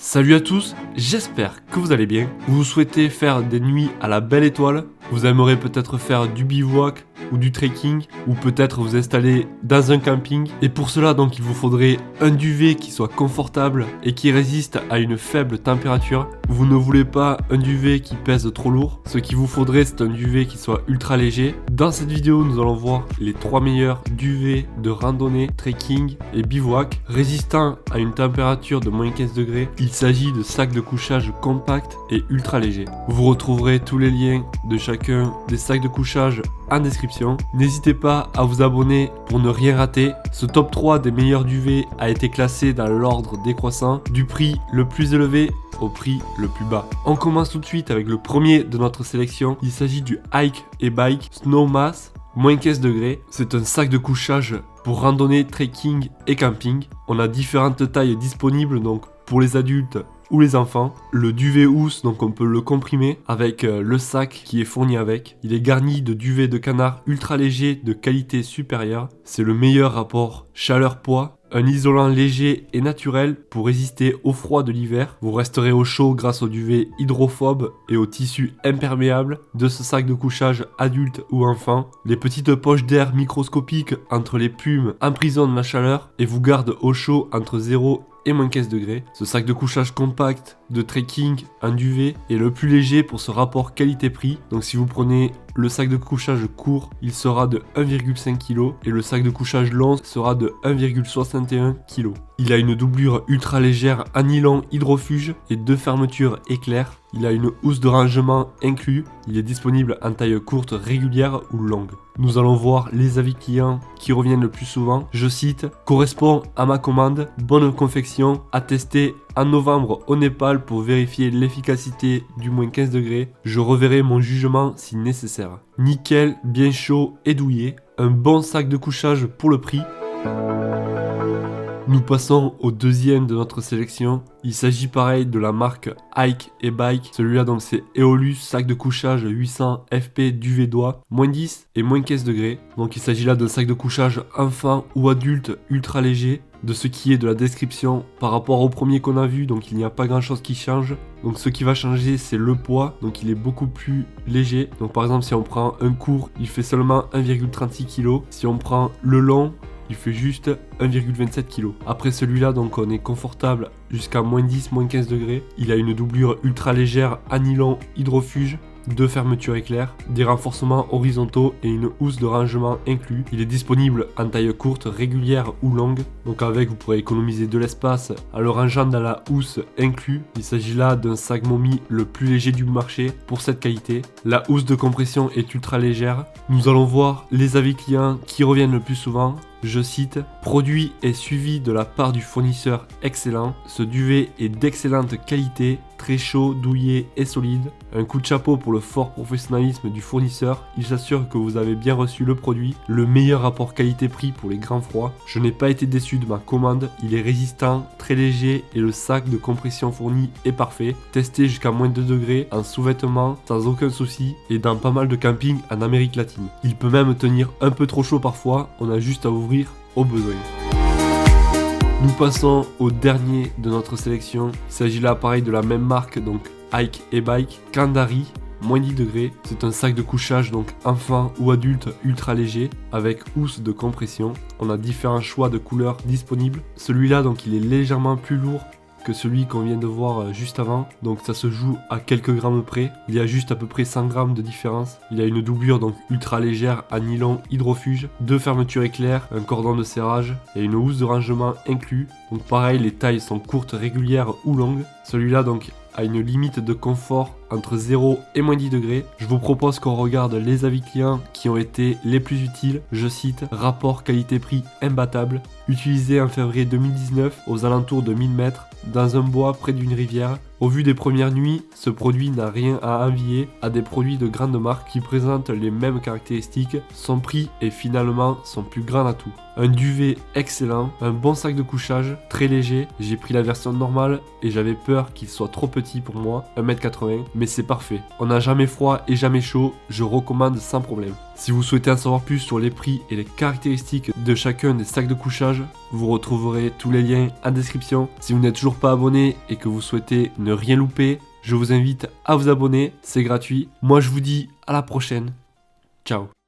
Salut à tous, j'espère que vous allez bien. Vous souhaitez faire des nuits à la belle étoile, vous aimeriez peut-être faire du bivouac ou du trekking, ou peut-être vous installer dans un camping. Et pour cela donc il vous faudrait un duvet qui soit confortable et qui résiste à une faible température. Vous ne voulez pas un duvet qui pèse trop lourd, ce qu'il vous faudrait c'est un duvet qui soit ultra léger. Dans cette vidéo nous allons voir les 3 meilleurs duvets de randonnée, trekking et bivouac résistants à une température de moins 15 degrés. Il s'agit de sacs de couchage compacts et ultra légers. Vous retrouverez tous les liens de chacun des sacs de couchage en description. N'hésitez pas à vous abonner pour ne rien rater. Ce top 3 des meilleurs duvets a été classé dans l'ordre décroissant du prix le plus élevé au prix le plus bas. On commence tout de suite avec le premier de notre sélection. Il s'agit du Hike & Bike Snowmass moins 15 degrés. C'est un sac de couchage pour randonnée, trekking et camping. On a différentes tailles disponibles donc pour les adultes ou les enfants. Le duvet housse, donc on peut le comprimer avec le sac qui est fourni avec. Il est garni de duvet de canard ultra léger de qualité supérieure. C'est le meilleur rapport chaleur-poids. Un isolant léger et naturel pour résister au froid de l'hiver. Vous resterez au chaud grâce au duvet hydrophobe et au tissu imperméable de ce sac de couchage adulte ou enfant. Les petites poches d'air microscopiques entre les plumes emprisonnent la chaleur et vous gardent au chaud entre 0 et moins 15 degrés. Ce sac de couchage compact de trekking, un duvet, est le plus léger pour ce rapport qualité-prix. Donc si vous prenez le sac de couchage court, il sera de 1,5 kg et le sac de couchage long sera de 1,61 kg. Il a une doublure ultra légère en nylon hydrofuge et 2 fermetures éclair. Il a une housse de rangement inclus. Il est disponible en taille courte, régulière ou longue. Nous allons voir les avis clients qui reviennent le plus souvent. Je cite: correspond à ma commande, bonne confection, à tester en novembre au Népal pour vérifier l'efficacité du moins 15 degrés. Je reverrai mon jugement si nécessaire. Nickel, bien chaud et douillet. Un bon sac de couchage pour le prix. Nous passons au deuxième de notre sélection. Il s'agit pareil de la marque Hike & Bike. Celui-là donc c'est Eolus, sac de couchage 800 FP duvet doigt, moins 10 et moins 15 degrés. Donc il s'agit là d'un sac de couchage enfant ou adulte ultra léger. De ce qui est de la description par rapport au premier qu'on a vu, donc il n'y a pas grand chose qui change. Donc ce qui va changer c'est le poids, donc il est beaucoup plus léger. Donc par exemple si on prend un court, il fait seulement 1,36 kg. Si on prend le long, il fait juste 1,27 kg. Après celui-là, donc on est confortable jusqu'à moins 10, moins 15 degrés. Il a une doublure ultra légère à nylon hydrofuge, 2 fermetures éclair, des renforcements horizontaux et une housse de rangement inclus. Il est disponible en taille courte, régulière ou longue. Donc avec vous pourrez économiser de l'espace en le rangeant dans la housse inclus. Il s'agit là d'un sac momie le plus léger du marché pour cette qualité. La housse de compression est ultra légère. Nous allons voir les avis clients qui reviennent le plus souvent. Je cite: produit est suivi de la part du fournisseur excellent. Ce duvet est d'excellente qualité, très chaud, douillet et solide. Un coup de chapeau pour le fort professionnalisme du fournisseur. Il s'assure que vous avez bien reçu le produit. Le meilleur rapport qualité-prix pour les grands froids. Je n'ai pas été déçu de ma commande. Il est résistant, très léger et le sac de compression fourni est parfait. Testé jusqu'à moins 2 degrés en sous-vêtements sans aucun souci et dans pas mal de campings en Amérique latine. Il peut même tenir un peu trop chaud parfois. On a juste à ouvrir au besoin. Nous passons au dernier de notre sélection. Il s'agit là pareil de la même marque, donc Hike & Bike Kandari, moins 10 degrés. C'est un sac de couchage donc enfant ou adulte ultra léger avec housse de compression. On a différents choix de couleurs disponibles. Celui-là donc il est légèrement plus lourd que celui qu'on vient de voir juste avant, donc ça se joue à quelques grammes près. Il y a juste à peu près 100 grammes de différence. Il a une doublure donc ultra légère à nylon hydrofuge, 2 fermetures éclair, un cordon de serrage et une housse de rangement inclus. Donc pareil, les tailles sont courtes, régulières ou longues. Celui-là donc a une limite de confort entre 0 et moins 10 degrés. Je vous propose qu'on regarde les avis clients qui ont été les plus utiles. Je cite: rapport qualité-prix imbattable, utilisé en février 2019 aux alentours de 1000 mètres dans un bois près d'une rivière. Au vu des premières nuits, ce produit n'a rien à envier à des produits de grandes marques qui présentent les mêmes caractéristiques. Son prix est finalement son plus grand atout. Un duvet excellent, un bon sac de couchage, très léger. J'ai pris la version normale et j'avais peur qu'il soit trop petit pour moi, 1m80, mais c'est parfait. On n'a jamais froid et jamais chaud, je recommande sans problème. Si vous souhaitez en savoir plus sur les prix et les caractéristiques de chacun des sacs de couchage, vous retrouverez tous les liens en description. Si vous n'êtes toujours pas abonné et que vous souhaitez ne rien louper, je vous invite à vous abonner, c'est gratuit. Moi je vous dis à la prochaine. Ciao.